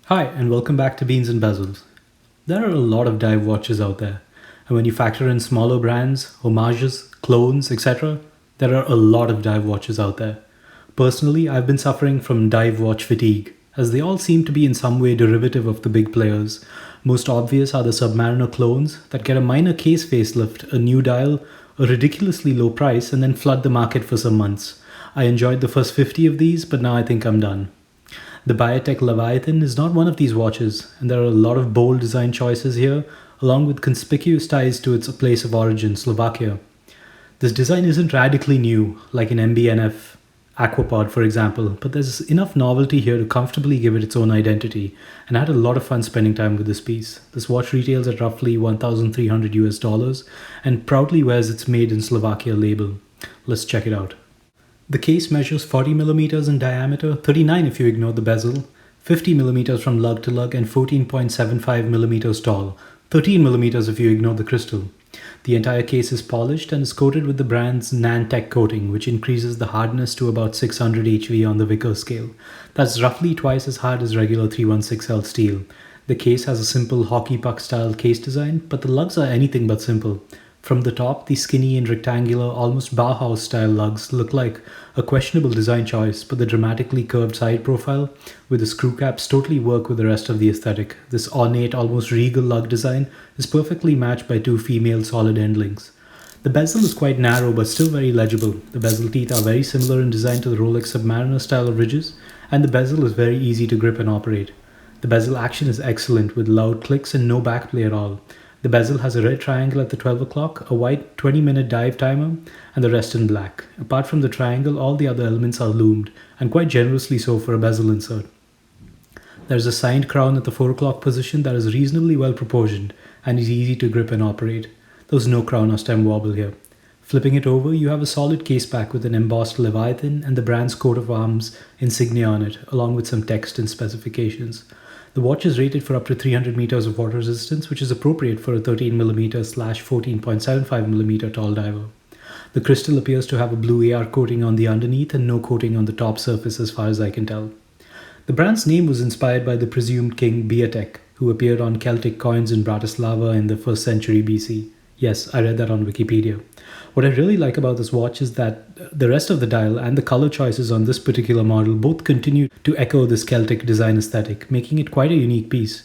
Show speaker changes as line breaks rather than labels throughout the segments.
Hi, and welcome back to Beans and Bezels. There are a lot of dive watches out there, and when you factor in smaller brands, homages, clones, etc., there are a lot of dive watches out there. Personally, I've been suffering from dive watch fatigue, as they all seem to be in some way derivative of the big players. Most obvious are the Submariner clones that get a minor case facelift, a new dial, a ridiculously low price, and then flood the market for some months. I enjoyed the first 50 of these, but now I think I'm done. The Biatec Leviathan is not one of these watches, and there are a lot of bold design choices here, along with conspicuous ties to its place of origin, Slovakia. This design isn't radically new, like an MBNF Aquapod, for example, but there's enough novelty here to comfortably give it its own identity, and I had a lot of fun spending time with this piece. This watch retails at roughly $1,300 US and proudly wears its Made in Slovakia label. Let's check it out. The case measures 40 millimeters in diameter, 39 if you ignore the bezel, 50 millimeters from lug to lug, and 14.75 millimeters tall, 13 millimeters if you ignore the crystal. The entire case is polished and is coated with the brand's Nantec coating, which increases the hardness to about 600 HV on the Vickers scale. That's roughly twice as hard as regular 316L steel. The case has a simple hockey puck style case design, but the lugs are anything but simple. From the top, the skinny and rectangular, almost Bauhaus style lugs look like a questionable design choice, but the dramatically curved side profile with the screw caps totally work with the rest of the aesthetic. This ornate, almost regal lug design is perfectly matched by two female solid end links. The bezel is quite narrow but still very legible. The bezel teeth are very similar in design to the Rolex Submariner style of ridges, and the bezel is very easy to grip and operate. The bezel action is excellent with loud clicks and no backplay at all. The bezel has a red triangle at the 12 o'clock, a white 20-minute dive timer, and the rest in black. Apart from the triangle, all the other elements are loomed, and quite generously so for a bezel insert. There is a signed crown at the 4 o'clock position that is reasonably well proportioned and is easy to grip and operate. There is no crown or stem wobble here. Flipping it over, you have a solid case back with an embossed Leviathan and the brand's coat of arms insignia on it, along with some text and specifications. The watch is rated for up to 300 meters of water resistance, which is appropriate for a 13mm/14.75mm tall diver. The crystal appears to have a blue AR coating on the underneath and no coating on the top surface as far as I can tell. The brand's name was inspired by the presumed king Biatec, who appeared on Celtic coins in Bratislava in the 1st century BC. Yes, I read that on Wikipedia. What I really like about this watch is that the rest of the dial and the color choices on this particular model both continue to echo this Celtic design aesthetic, making it quite a unique piece.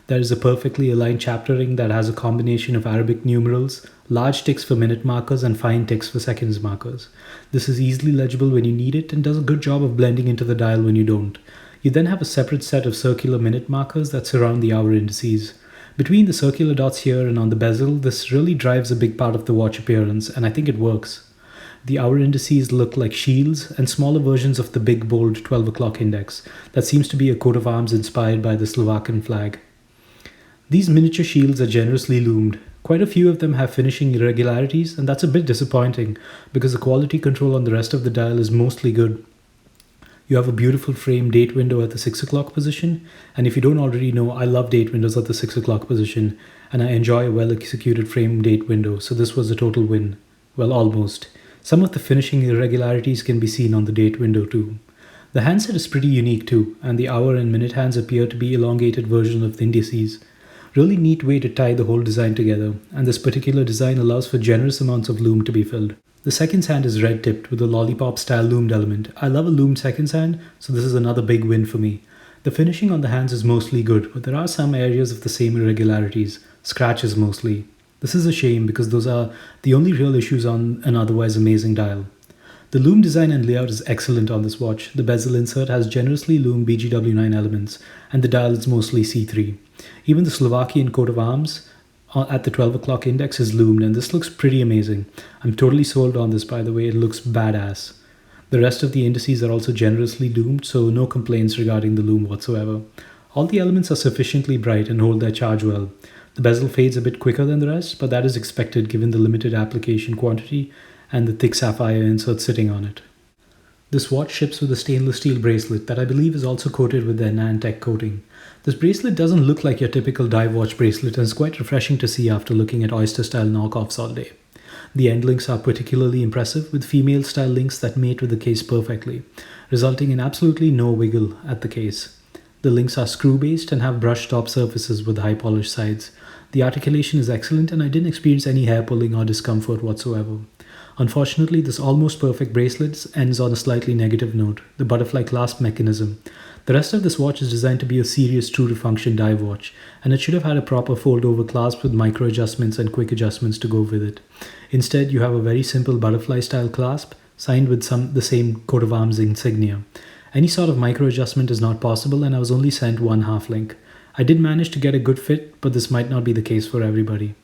There is a perfectly aligned chapter ring that has a combination of Arabic numerals, large ticks for minute markers, and fine ticks for seconds markers. This is easily legible when you need it and does a good job of blending into the dial when you don't. You then have a separate set of circular minute markers that surround the hour indices. Between the circular dots here and on the bezel, this really drives a big part of the watch appearance, and I think it works. The hour indices look like shields and smaller versions of the big bold 12 o'clock index that seems to be a coat of arms inspired by the Slovakian flag. These miniature shields are generously loomed. Quite a few of them have finishing irregularities, and that's a bit disappointing because the quality control on the rest of the dial is mostly good. You have a beautiful frame date window at the 6 o'clock position, and if you don't already know, I love date windows at the 6 o'clock position, and I enjoy a well executed frame date window, so this was a total win. Well, almost. Some of the finishing irregularities can be seen on the date window too. The handset is pretty unique too, and the hour and minute hands appear to be elongated version of the indices. Really neat way to tie the whole design together, and this particular design allows for generous amounts of loom to be filled. The seconds hand is red tipped with a lollipop style loomed element. I love a loomed seconds hand, so this is another big win for me. The finishing on the hands is mostly good, but there are some areas of the same irregularities, scratches mostly. This is a shame because those are the only real issues on an otherwise amazing dial. The loom design and layout is excellent on this watch. The bezel insert has generously loomed BGW9 elements, and the dial is mostly C3. Even the Slovakian coat of arms at the 12 o'clock index is loomed, and this looks pretty amazing. I'm totally sold on this, by the way. It looks badass. The rest of the indices are also generously loomed, so no complaints regarding the loom whatsoever. All the elements are sufficiently bright and hold their charge well. The bezel fades a bit quicker than the rest, but that is expected given the limited application quantity and the thick sapphire insert sitting on it. This watch ships with a stainless steel bracelet that I believe is also coated with their Nantec coating. This bracelet doesn't look like your typical dive watch bracelet and is quite refreshing to see after looking at oyster-style knockoffs all day. The end links are particularly impressive, with female-style links that mate with the case perfectly, resulting in absolutely no wiggle at the case. The links are screw-based and have brushed top surfaces with high polished sides. The articulation is excellent and I didn't experience any hair pulling or discomfort whatsoever. Unfortunately, this almost perfect bracelet ends on a slightly negative note, the butterfly clasp mechanism. The rest of this watch is designed to be a serious true-to-function dive watch, and it should have had a proper fold-over clasp with micro adjustments and quick adjustments to go with it. Instead, you have a very simple butterfly-style clasp, signed with the same coat of arms insignia. Any sort of micro adjustment is not possible, and I was only sent one half link. I did manage to get a good fit, but this might not be the case for everybody.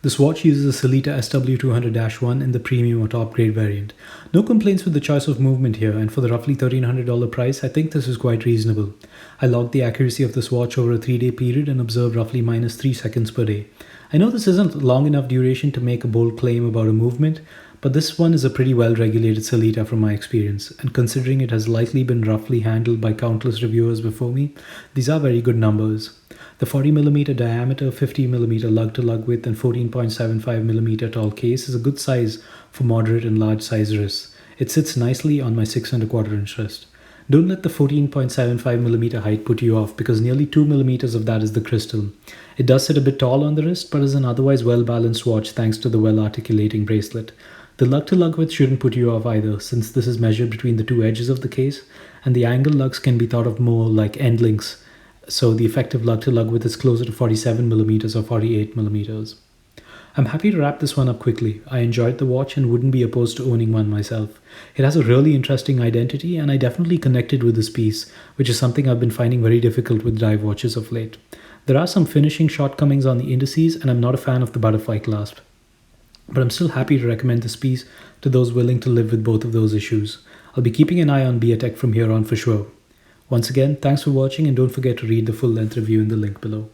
This watch uses a Sellita SW200-1 in the premium or top grade variant. No complaints with the choice of movement here, and for the roughly $1,300 price, I think this is quite reasonable. I logged the accuracy of this watch over a 3-day period and observed roughly -3 seconds per day. I know this isn't long enough duration to make a bold claim about a movement, but this one is a pretty well-regulated Sellita from my experience, and considering it has likely been roughly handled by countless reviewers before me, these are very good numbers. The 40mm diameter, 50mm lug-to-lug width and 14.75mm tall case is a good size for moderate and large size wrists. It sits nicely on my 6¼ inch wrist. Don't let the 14.75mm height put you off because nearly 2mm of that is the crystal. It does sit a bit tall on the wrist but is an otherwise well-balanced watch thanks to the well-articulating bracelet. The lug-to-lug width shouldn't put you off either since this is measured between the two edges of the case, and the angle lugs can be thought of more like end links. So the effective lug-to-lug width is closer to 47mm or 48mm. I'm happy to wrap this one up quickly. I enjoyed the watch and wouldn't be opposed to owning one myself. It has a really interesting identity and I definitely connected with this piece, which is something I've been finding very difficult with dive watches of late. There are some finishing shortcomings on the indices and I'm not a fan of the butterfly clasp. But I'm still happy to recommend this piece to those willing to live with both of those issues. I'll be keeping an eye on Biatec from here on for sure. Once again, thanks for watching and don't forget to read the full-length review in the link below.